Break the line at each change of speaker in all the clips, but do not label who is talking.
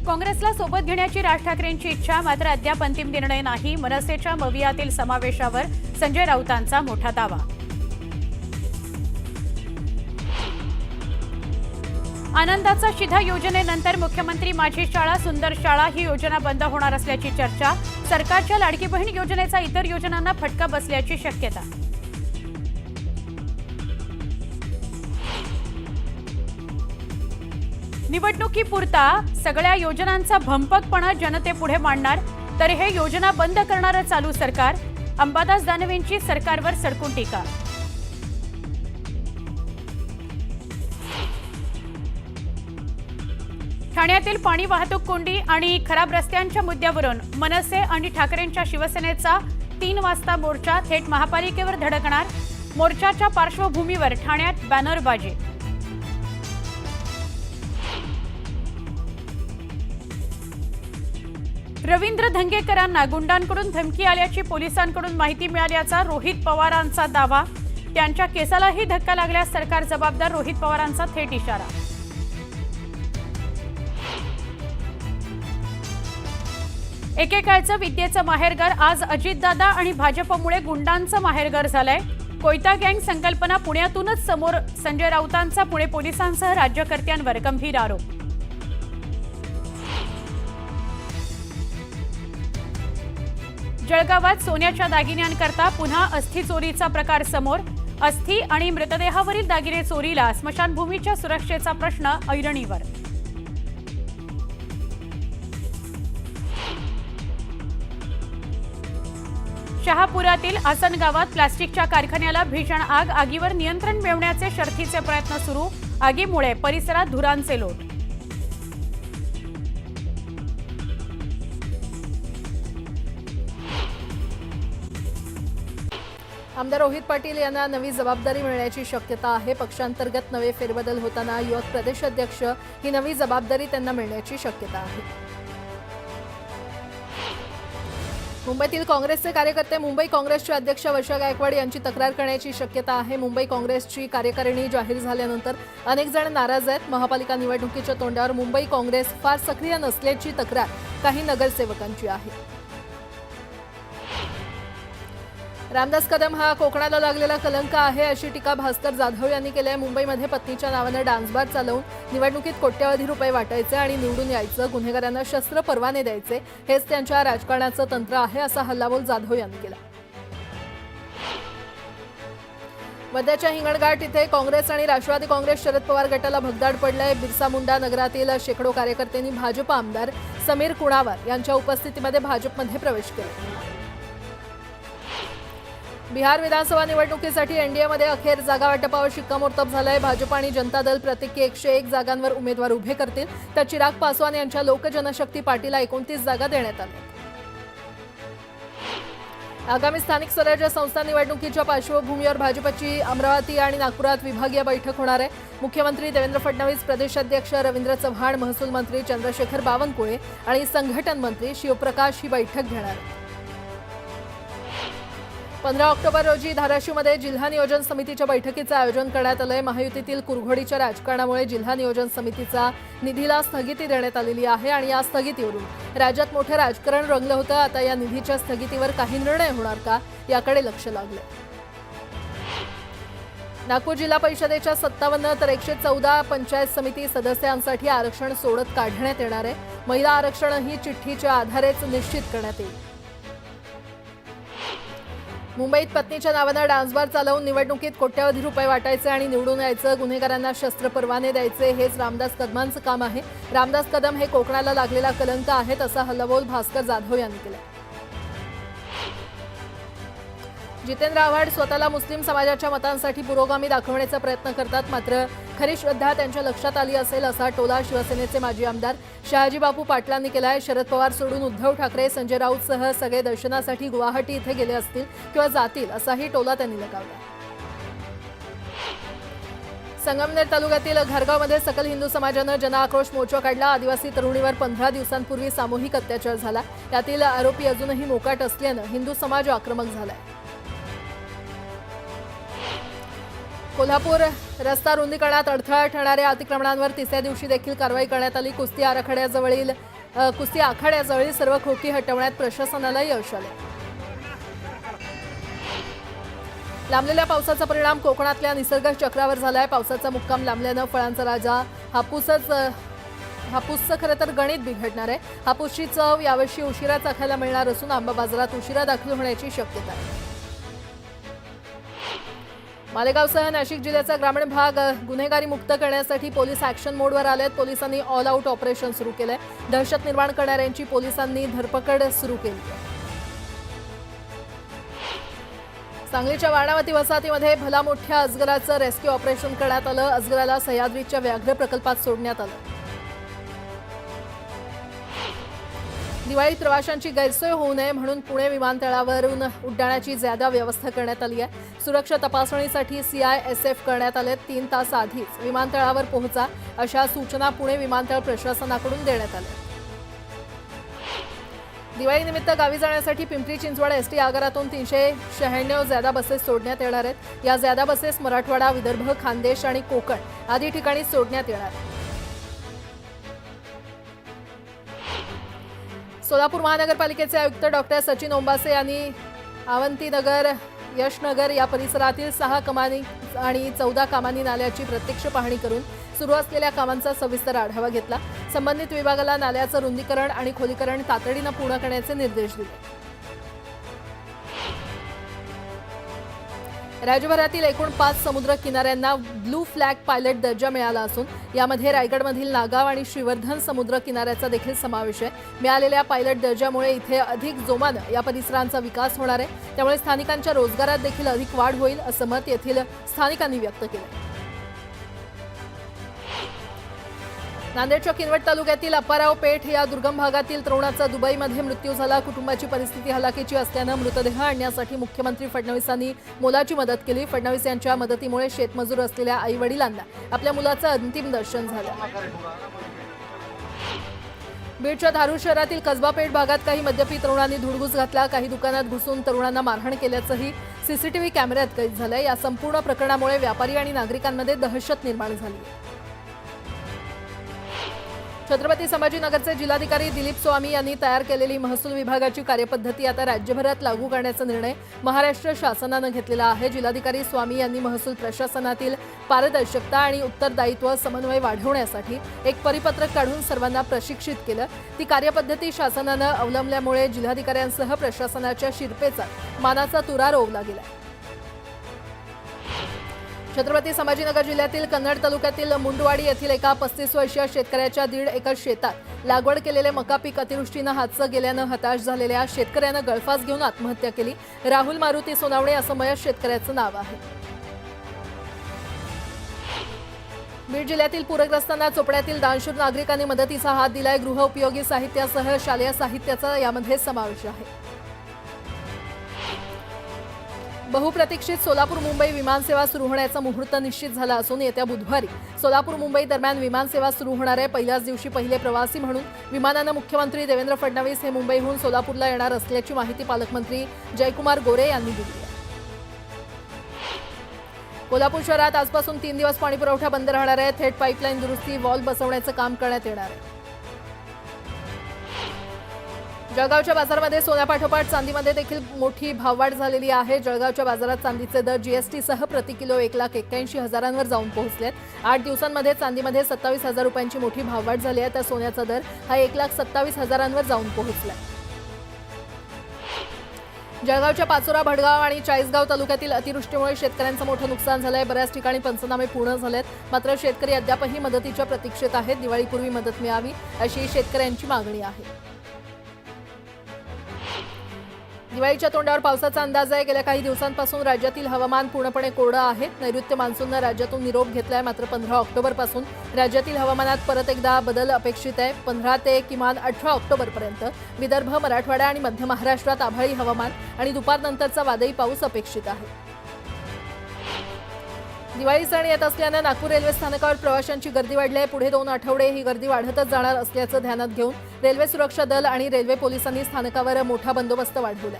काँग्रेसला सोबत घेण्याची राज ठाकरेंची इच्छा, मात्र अद्याप अंतिम निर्णय नाही. मनसेच्या मवियातील समावेशावर संजय राऊतांचा मोठा दावा. आनंदाचा शिधा योजनेनंतर मुख्यमंत्री माझी शाळा सुंदर शाळा ही योजना बंद होणार असल्याची चर्चा. सरकारच्या लाडकी बहीण योजनेचा इतर योजनांना फटका बसल्याची शक्यता. निवडणुकीपुरता सगळ्या योजनांचा भंपकपणा जनतेपुढे मांडणार, तर हे योजना बंद करणारं चालू सरकार. अंबादास दानवेंची सरकारवर सडकून टीका. ठाण्यातील पाणी वाहतूक कोंडी आणि खराब रस्त्यांच्या मुद्द्यावरून मनसे आणि ठाकरेंच्या शिवसेनेचा 3 वाजता मोर्चा थेट महापालिकेवर धडकणार. मोर्चाच्या पार्श्वभूमीवर ठाण्यात बॅनरबाजी. रवींद्र धंगेकरांना गुंडांकडून धमकी आल्याची पोलिसांकडून माहिती मिळाल्याचा रोहित पवारांचा दावा. त्यांच्या केसालाही धक्का लागल्यास सरकार जबाबदार, रोहित पवारांचा थेट इशारा. एकेकाळचं विद्येचं माहेरघर आज अजितदादा आणि भाजपमुळे गुंडांचं माहेरघर झालंय. कोयता गँग संकल्पना पुण्यातूनच समोर. संजय राऊतांचा पुणे पोलिसांसह राज्यकर्त्यांवर गंभीर आरोप. जळगावात सोन्याच्या दागिन्यांकरता पुन्हा अस्थि चोरीचा प्रकार समोर. अस्थि आणि मृतदेहावरील दागिने चोरीला स्मशानभूमीच्या सुरक्षेचा प्रश्न ऐरणीवर. शहापुरातील आसन गावात प्लास्टिकच्या कारखान्याला भीषण आग. आगीवर नियंत्रण मिळवण्याचे शर्थीचे प्रयत्न सुरू. आगीमुळे परिसरात धुरांचे लोट.
आमदार रोहित पाटील यांना नवी जबाबदारी मिळण्याची शक्यता आहे. पक्षांतर्गत नवे फेरबदल होताना युवक प्रदेश अध्यक्ष ही नवी जबाबदारी त्यांना मिळण्याची शक्यता आहे. मुंबईतील काँग्रेसचे कार्यकर्ते मुंबई काँग्रेसचे अध्यक्ष वर्षा गायकवाड यांची तक्रार करण्याची शक्यता आहे. मुंबई काँग्रेसची कार्यकारिणी जाहीर झाल्यानंतर अनेक जण नाराज आहेत. महापालिका निवडणुकीच्या तोंडावर मुंबई काँग्रेस फार सक्रिय नसल्याची तक्रार काही नगरसेवकांची आहे. रामदास कदम हा कोकणाला लागलेला कलंक आहे अशी टीका भास्कर जाधव यांनी केली आहे. मुंबईमध्ये पत्नीच्या नावानं डान्स बार चालवून निवडणुकीत कोट्यवधी रुपये वाटायचे आणि निवडून यायचं, गुन्हेगारांना शस्त्र परवाने द्यायचे, हेच त्यांच्या राजकारणाचं तंत्र आहे असा हल्लाबोल जाधव यांनी केला. वर्ध्याच्या हिंगणघाट इथे काँग्रेस आणि राष्ट्रवादी काँग्रेस शरद पवार गटाला भगदाड पडलाय. बिरसा मुंडा नगरातील शेकडो कार्यकर्त्यांनी भाजप आमदार समीर कुणावार यांच्या उपस्थितीमध्ये भाजपमध्ये प्रवेश केला. बिहार विधानसभा निवडणुकीसाठी एनडीएमध्ये अखेर जागा वाटपावर शिक्कामोर्तब झालंय. भाजप आणि जनता दल प्रत्येकी 101 जागांवर उमेदवार उभे करतील, तर चिराग पासवान यांच्या लोक जनशक्ती पार्टीला 29 जागा देण्यात आल्या. आगामी स्थानिक स्वराज्य संस्था निवडणुकीच्या पार्श्वभूमीवर भाजपची अमरावती आणि नागपुरात विभागीय बैठक होणार आहे. मुख्यमंत्री देवेंद्र फडणवीस, प्रदेशाध्यक्ष रवींद्र चव्हाण, महसूल मंत्री चंद्रशेखर बावनकुळे आणि संघटन मंत्री शिवप्रकाश ही बैठक घेणार आहेत. 15 ऑक्टोबर रोजी धाराशिवमध्ये जिल्हा नियोजन समितीच्या बैठकीचं आयोजन करण्यात आलंय. महायुतीतील कुरघोडीच्या राजकारणामुळे जिल्हा नियोजन समितीचा निधीला स्थगिती देण्यात आलेली आहे आणि या स्थगितीवरून राज्यात मोठं राजकारण रंगलं होतं. आता या निधीच्या स्थगितीवर काही निर्णय होणार का याकडे लक्ष लागलंय. नागपूर जिल्हा परिषदेच्या 57 तर 114 पंचायत समिती सदस्यांसाठी आरक्षण सोडत काढण्यात येणार आहे. महिला आरक्षणही चिठ्ठीच्या आधारेच निश्चित करण्यात येईल. मुंबईत पत्नीच्या नावानं डान्स बार चालवून निवडणुकीत कोट्यवधी रुपये वाटायचे आणि निवडून यायचं, गुन्हेगारांना शस्त्र परवाने द्यायचे, हेच रामदास कदमांचं काम आहे. रामदास कदम हे कोकणाला लागलेला कलंक आहेत असा हल्लाबोल भास्कर जाधव यांनी केला. जितेंद्र आव्हाड स्वतःला मुस्लिम समाजाच्या मतांसाठी पुरोगामी दाखवण्याचा प्रयत्न करतात, मात्र खरी श्रद्धा त्यांच्या लक्षात आली असेल असा टोला शिवसेनेचे माजी आमदार शहाजी बापू पाटलांनी केला आहे. शरद पवार सोडून उद्धव ठाकरे, संजय राऊतसह सगळे दर्शनासाठी गुवाहाटी इथे गेले असतील किंवा जातील असाही टोला त्यांनी लगावला. संगमनेर तालुक्यातील घरगावमध्ये सकल हिंदू समाजानं जनआक्रोश मोर्चा काढला. आदिवासी तरुणीवर 15 दिवसांपूर्वी सामूहिक अत्याचार झाला. त्यातील आरोपी अजूनही मोकाट असल्यानं हिंदू समाज आक्रमक झालाय. कोल्हापूर रस्ता रुंदीकरणात अडथळा ठरणाऱ्या अतिक्रमणांवर तिसऱ्या दिवशी देखील कारवाई करण्यात आली. कुस्ती आखाड्याजवळील सर्व खोकी हटवण्यात प्रशासनाला यश आले. लांबलेल्या पावसाचा परिणाम कोकणातल्या निसर्ग चक्रावर झालाय. पावसाचा मुक्काम लांबल्यानं फळांचा राजा हापूसचं खरं तर गणित बिघडणार आहे. हापूसची चव यावर्षी उशिरा चाखायला मिळणार असून आंबा बाजारात उशिरा दाखल होण्याची शक्यता आहे. मालेगावसह नाशिक जिल्ह्याचा ग्रामीण भाग गुन्हेगारी मुक्त करण्यासाठी पोलीस ॲक्शन मोडवर आलेत. पोलिसांनी ऑल आऊट ऑपरेशन सुरू केलंय. दहशत निर्माण करणाऱ्यांची पोलिसांनी धरपकड सुरू केली. सांगलीच्या वारणावती वसाहतीमध्ये भला मोठ्या अजगराचं रेस्क्यू ऑपरेशन करण्यात आलं. अजगराला सह्याद्रीच्या व्याघ्र प्रकल्पात सोडण्यात आलं. दिवाळीत प्रवाशांची गैरसोय होऊ नये म्हणून पुणे विमानतळावरून उड्डाणाची ज्यादा व्यवस्था करण्यात आली आहे. सुरक्षा तपासणीसाठी CISF करण्यात आले. 3 तास आधीच विमानतळावर पोहोचा अशा सूचना पुणे विमानतळ प्रशासनाकडून देण्यात आल्या. दिवाळीनिमित्त गावी जाण्यासाठी पिंपरी चिंचवड ST आगारातून 396 ज्यादा बसेस सोडण्यात येणार आहेत. या ज्यादा बसेस मराठवाडा, विदर्भ, खानदेश आणि कोकण आदी ठिकाणी सोडण्यात येणार आहेत. सोलापूर महानगरपालिकेचे आयुक्त डॉक्टर सचिन ओंबासे यांनी अवंतीनगर, यशनगर या परिसरातील 6 कमानी आणि 14 कामानी नाल्याची प्रत्यक्ष पाहणी करून सुरू असलेल्या कामांचा सविस्तर आढावा घेतला. संबंधित विभागाला नाल्याचं रुंदीकरण आणि खोलीकरण तातडीनं पूर्ण करण्याचे निर्देश दिले. राज्यभरातील एकूण 5 समुद्र किनाऱ्यांना ब्लू फ्लॅग पायलट दर्जा मिळाला असून यामध्ये रायगडमधील नागाव आणि श्रीवर्धन समुद्र किनाऱ्याचा देखील समावेश आहे. मिळालेल्या पायलट दर्जामुळे इथे अधिक जोमानं या परिसरांचा विकास होणार आहे. त्यामुळे स्थानिकांच्या रोजगारात देखील अधिक वाढ होईल असं मत येथील स्थानिकांनी व्यक्त केलं. नांदेडच्या किनवट तालुक्यातील अप्पाराव पेठ या दुर्गम भागातील तरुणाचा दुबईमध्ये मृत्यू झाला. कुटुंबाची परिस्थिती हलाखीची असल्यानं मृतदेह आणण्यासाठी मुख्यमंत्री फडणवीसांनी मोलाची मदत केली. फडणवीस यांच्या मदतीमुळे शेतमजूर असलेल्या आई वडिलांना आपल्या मुलाचं अंतिम दर्शन झालं. बीडच्या धारूर शहरातील कसबा पेठ भागात काही मद्यपी तरुणांनी धुडगूस घातला. काही दुकानात घुसून तरुणांना मारहाण केल्याचंही CCTV कॅमेऱ्यात कैद झालंय. या संपूर्ण प्रकरणामुळे व्यापारी आणि नागरिकांमध्ये दहशत निर्माण झाली. छत्रपती संभाजीनगरचे जिल्हाधिकारी दिलीप स्वामी यांनी तयार केलेली महसूल विभागाची कार्यपद्धती आता राज्यभरात लागू करण्याचा निर्णय महाराष्ट्र शासनानं घेतलेला आहे. जिल्हाधिकारी स्वामी यांनी महसूल प्रशासनातील पारदर्शकता आणि उत्तरदायित्व समन्वय वाढवण्यासाठी एक परिपत्रक काढून सर्वांना प्रशिक्षित केलं. ती कार्यपद्धती शासनानं अवलंबल्यामुळे जिल्हाधिकाऱ्यांसह प्रशासनाच्या शिरपेचा मानाचा तुरा रोवला गेला. छत्रपती संभाजीनगर जिल्ह्यातील कन्नड तालुक्यातील मुंडवाडी येथील एका 35 वर्षीय शेतकऱ्याच्या 1.5 एकर शेतात लागवड केलेले मका पीक अतिवृष्टीनं हातचं गेल्यानं हताश झालेल्या शेतकऱ्यानं गळफास घेऊन आत्महत्या केली. राहुल मारुती सोनावणे असं मयत शेतकऱ्याचं नाव आहे. बीड जिल्ह्यातील पूरग्रस्तांना चोपड्यातील दानशूर नागरिकांनी मदतीचा हात दिलाय. गृहउपयोगी साहित्यासह शालेय साहित्याचा यामध्ये समावेश आहे. बहुप्रतीक्षित सोलापूर मुंबई विमानसेवा सुरू होण्याचा मुहूर्त निश्चित झाला असून येत्या बुधवारी सोलापूर मुंबई दरम्यान विमानसेवा सुरू होणार आहे. पहिल्याच दिवशी पहिले प्रवासी म्हणून विमानानं मुख्यमंत्री देवेंद्र फडणवीस हे मुंबईहून सोलापूरला येणार असल्याची माहिती पालकमंत्री जयकुमार गोरे यांनी दिली आहे. कोल्हापूर शहरात आजपासून 3 दिवस पाणीपुरवठा बंद राहणार आहे. थेट पाईपलाईन दुरुस्ती, वॉल बसवण्याचं काम करण्यात येणार आहे. जळगावच्या बाजारामध्ये सोन्यापाठोपाठ चांदीमध्ये देखील मोठी भाववाढ झालेली आहे. जळगावच्या बाजारात चांदीचे दर GST सह प्रति किलो 1,81,000 जाऊन पोहोचलेत. 8 दिवसांमध्ये चांदीमध्ये 27,000 रुपयांची मोठी भाववाढ झाली आहे. तर सोन्याचा दर हा 1,27,000 जाऊन पोहोचलाय. जळगावच्या पाचोरा, भडगाव आणि चाळीसगाव तालुक्यातील अतिवृष्टीमुळे शेतकऱ्यांचं मोठं नुकसान झालंय. बऱ्याच ठिकाणी पंचनामे पूर्ण झालेत. मात्र शेतकरी अद्यापही मदतीच्या प्रतीक्षेत आहेत. दिवाळीपूर्वी मदत मिळावी अशी शेतकऱ्यांची मागणी आहे. दिवाळीच्या तोंडावर पावसाचा अंदाज आहे. गेल्या काही दिवसांपासून राज्यातील हवामान पूर्णपणे कोरडं आहे. नैऋत्य मान्सूननं राज्यातून निरोप घेतलाय. मात्र 15 ऑक्टोबरपासून राज्यातील हवामानात परत एकदा बदल अपेक्षित आहे. 15 ते किमान 18 ऑक्टोबरपर्यंत विदर्भ, मराठवाडा आणि मध्य महाराष्ट्रात आभाळी हवामान आणि दुपारनंतरचा वादळी पाऊस अपेक्षित आहे. दिवाळी सण येत असल्यानं नागपूर रेल्वे स्थानकावर प्रवाशांची गर्दी वाढली आहे. पुढे 2 आठवडे ही गर्दी वाढतच जाणार असल्याचं ध्यानात घेऊन रेल्वे सुरक्षा दल आणि रेल्वे पोलिसांनी स्थानकावर मोठा बंदोबस्त वाढवला.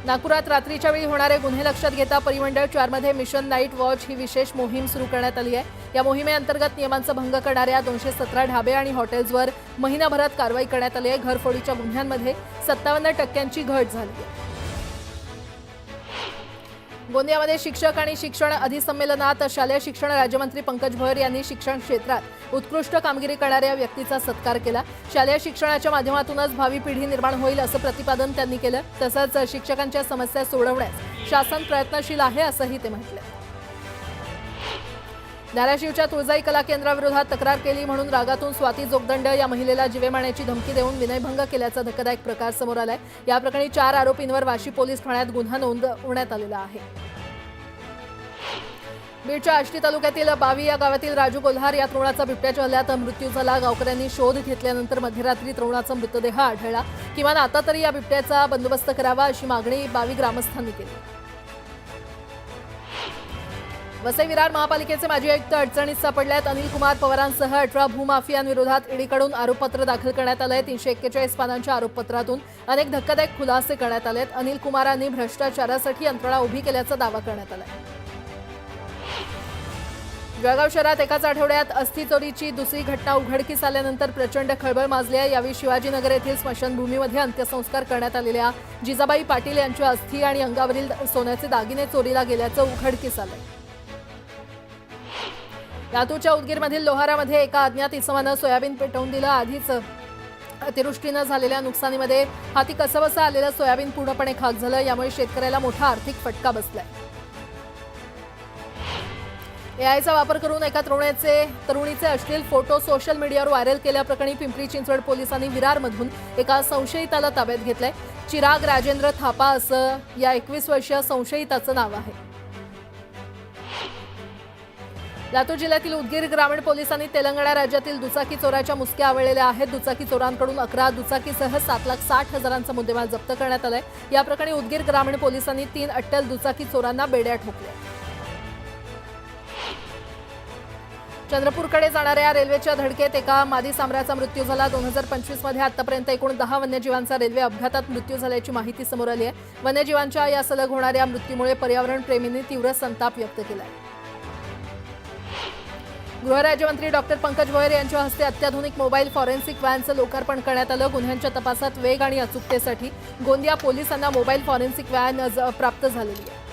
नागपुरात रात्रीच्या वेळी होणारे गुन्हे लक्षात घेता परिमंडळ 4 मध्ये मिशन नाईट वॉच ही विशेष मोहीम सुरू करण्यात आली आहे। या मोहिमेअंतर्गत नियमांचा भंग करणाऱ्या 217 ढाबे आणि हॉटेल्सवर महिनाभरात कारवाई करण्यात आली आहे। घरफोडीच्या गुन्ह्यांमध्ये 57% घट झाली आहे। गोंदियामध्ये शिक्षक आणि शिक्षण अधिसंमेलनात शालेय शिक्षण राज्यमंत्री पंकज भोयर यांनी शिक्षण क्षेत्रात उत्कृष्ट कामगिरी करणाऱ्या व्यक्तीचा सत्कार केला। शालेय शिक्षणाच्या माध्यमातूनच भावी पिढी निर्माण होईल असं प्रतिपादन त्यांनी केलं। तसंच शिक्षकांच्या समस्या सोडवण्यास शासन प्रयत्नशील आहे असंही ते म्हटलं। धाराशिवच्या तुळजाई कला केंद्राविरोधात तक्रार केली म्हणून रागातून स्वाती जोगदंड या महिलेला जीवे मारण्याची धमकी देऊन विनयभंग केल्याचा धक्कादायक प्रकार समोर आलाय। या प्रकरणी 4 आरोपींवर वाशी पोलीस ठाण्यात गुन्हा नोंदवण्यात आलेला आहे। बीडच्या आष्टी तालुक्यातील बावी या गावातील राजू कोल्हार या तरुणाचा बिबट्याच्या हल्ल्यात मृत्यू झाला। गावकऱ्यांनी शोध घेतल्यानंतर मध्यरात्री तरुणाचा मृतदेह आढळला। किमान आता तरी या बिबट्याचा बंदोबस्त करावा अशी मागणी बावी ग्रामस्थांनी केली। वसई विरार महापालिकेचे माजी आयुक्त अडचणीत सापडल्यात। अनिल कुमार पवारांसह 18 भूमाफियांविरोधात ईडीकडून आरोपपत्र दाखल करण्यात आलंय। 341 पानांच्या आरोपपत्रातून अनेक धक्कादायक खुलासे करण्यात आलेत। अनिल कुमारांनी भ्रष्टाचारासाठी यंत्रणा उभी केल्याचा दावा करण्यात आलाय। जळगाव शहरात एकाच आठवड्यात अस्थि चोरीची दुसरी घटना उघडकीस आल्यानंतर प्रचंड खळबळ माजली आहे। यावेळी शिवाजीनगर येथील स्मशानभूमीमध्ये अंत्यसंस्कार करण्यात आलेल्या जिजाबाई पाटील यांच्या अस्थि आणि अंगावरील सोन्याचे दागिने चोरीला गेल्याचं उघडकीस आलंय। लातूरच्या उदगीरमधील लोहारामध्ये एका अज्ञात इसमानं सोयाबीन पेटवून दिलं। आधीच अतिवृष्टीनं झालेल्या नुकसानीमध्ये हाती कसंबसं आलेलं सोयाबीन पूर्णपणे खाक झालं। यामुळे शेतकऱ्याला मोठा आर्थिक फटका बसलाय। एआयचा वापर करून एका तरुणीचे अश्लील फोटो सोशल मीडियावर व्हायरल केल्याप्रकरणी पिंपरी चिंचवड पोलिसांनी विरारमधून एका संशयिताला ताब्यात घेतलंय। चिराग राजेंद्र थापा असं या 21 वर्षीय संशयिताचं नाव आहे। लातूर जिल्ह्यातील उदगीर ग्रामीण पोलिसांनी तेलंगणा राज्यातील दुचाकी चोराच्या मुसक्या आवळलेल्या आहेत। दुचाकी चोरांकडून 11 दुचाकीसह 7,60,000चा मुद्देमाल जप्त करण्यात आलाय। या प्रकरणी उदगीर ग्रामीण पोलिसांनी 3 अट्टल दुचाकी चोरांना बेड्या ठोकल्या। चंद्रपूरकडे जाणाऱ्या रेल्वेच्या धडकेत एका मादी सांबराचा मृत्यू झाला। 2025 मध्ये आतापर्यंत एकूण 10 वन्यजीवांचा रेल्वे अपघातात मृत्यू झाल्याची माहिती समोर आली आहे। वन्यजीवांच्या या सलग होणाऱ्या मृत्यूमुळे पर्यावरण प्रेमींनी तीव्र संताप व्यक्त केला आहे। गृहराज्यमंत्री डॉक्टर पंकज भोयर यांच्या हस्ते अत्याधुनिक मोबाईल फॉरेन्सिक व्हॅनचं लोकार्पण करण्यात आलं। गुन्ह्यांच्या तपासात वेग आणि अचूकतेसाठी गोंदिया पोलिसांना मोबाईल फॉरेन्सिक व्हॅन प्राप्त झालेली आहे।